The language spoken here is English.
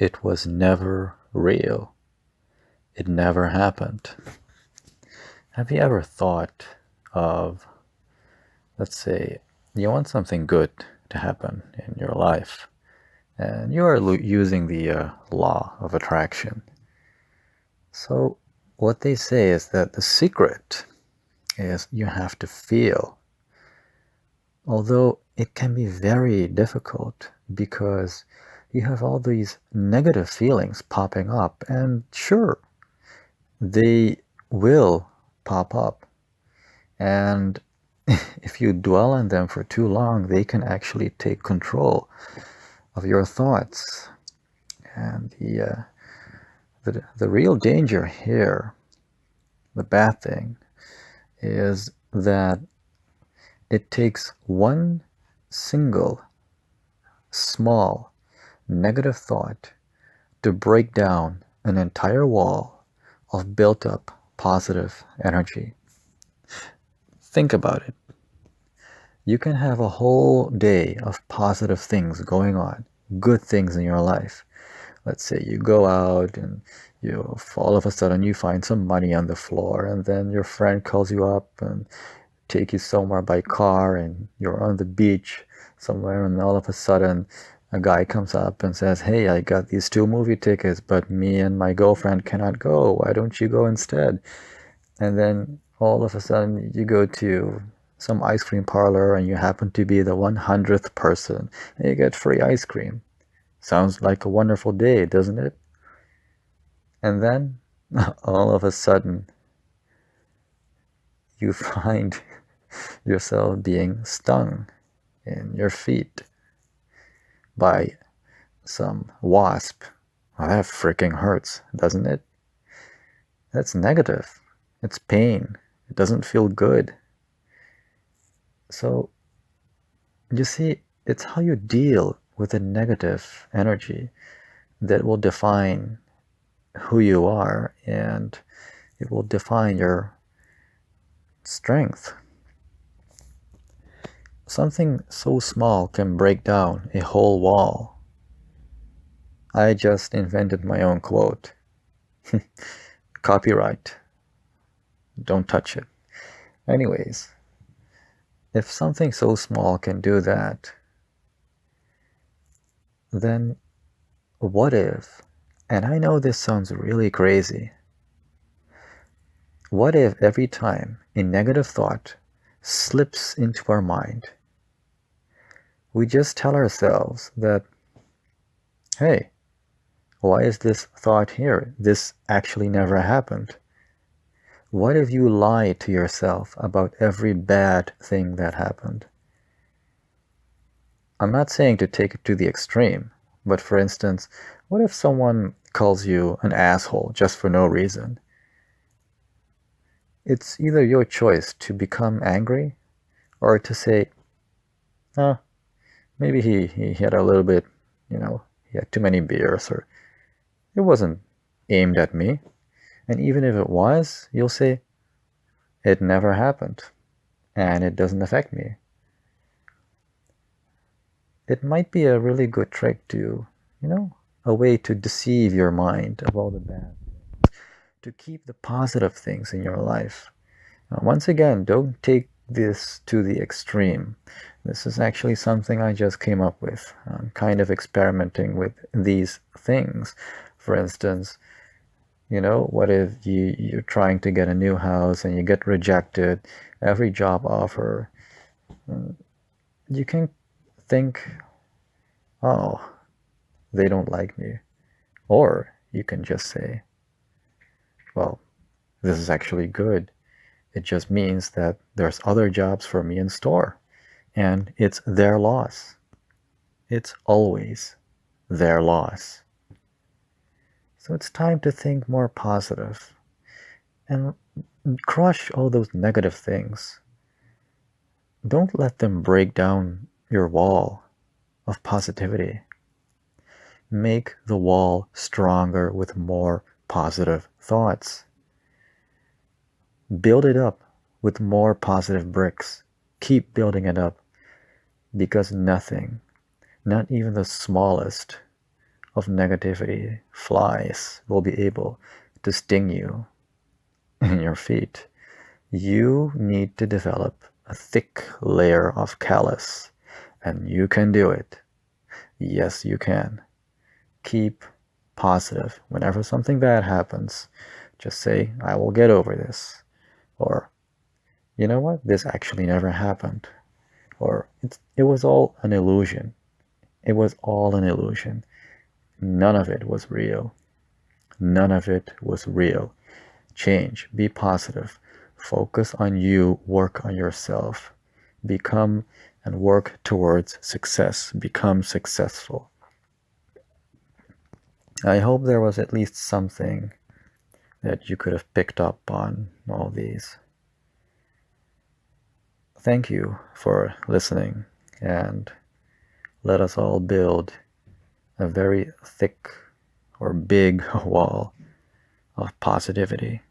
it was never real. It never happened. Have you ever thought of, let's say, you want something good to happen in your life, and you are using the law of attraction. So, what they say is that the secret is you have to feel, although it can be very difficult because you have all these negative feelings popping up, and sure, they will pop up. And if you dwell on them for too long, they can actually take control of your thoughts. And the real danger here, the bad thing, is that it takes one single small negative thought to break down an entire wall of built up positive energy. Think about it. You can have a whole day of positive things going on, good things in your life. Let's say you go out and all of a sudden you find some money on the floor, and then your friend calls you up and take you somewhere by car, and you're on the beach somewhere, and all of a sudden a guy comes up and says, "Hey, I got these 2 movie tickets, but me and my girlfriend cannot go. Why don't you go instead?" And then all of a sudden you go to some ice cream parlor and you happen to be the 100th person and you get free ice cream. Sounds like a wonderful day, doesn't it? And then all of a sudden you find yourself being stung in your feet by some wasp. Well, that freaking hurts, doesn't it? That's negative. It's pain. It doesn't feel good. So, you see, it's how you deal with the negative energy that will define who you are, and it will define your strength. Something so small can break down a whole wall. I just invented my own quote. Copyright. Don't touch it. Anyways, if something so small can do that, then what if, and I know this sounds really crazy, what if every time a negative thought slips into our mind, we just tell ourselves that, hey, why is this thought here? This actually never happened. What if you lie to yourself about every bad thing that happened? I'm not saying to take it to the extreme, but for instance, what if someone calls you an asshole just for no reason? It's either your choice to become angry or to say, oh, maybe he had a little bit, he had too many beers, or it wasn't aimed at me. And even if it was, you'll say, it never happened, and it doesn't affect me. It might be a really good trick to, a way to deceive your mind of all the bad things, to keep the positive things in your life. Now, once again, don't take this to the extreme. This is actually something I just came up with. I'm kind of experimenting with these things. For instance, what if you're trying to get a new house and you get rejected every job offer? You can think, oh, they don't like me. Or you can just say, well, this is actually good. It just means that there's other jobs for me in store, and it's their loss. It's always their loss. So it's time to think more positive and crush all those negative things. Don't let them break down your wall of positivity. Make the wall stronger with more positive thoughts. Build it up with more positive bricks. Keep building it up, because nothing, not even the smallest of negativity, flies, will be able to sting you in your feet. You need to develop a thick layer of callus, and you can do it. Yes, you can. Keep positive. Whenever something bad happens, just say, I will get over this. Or, you know what? This actually never happened. Or, it was all an illusion. It was all an illusion. None of it was real. None of it was real. Change. Be positive. Focus on you. Work on yourself. Become and work towards success. Become successful. I hope there was at least something that you could have picked up on all these. Thank you for listening, and let us all build a very thick or big wall of positivity.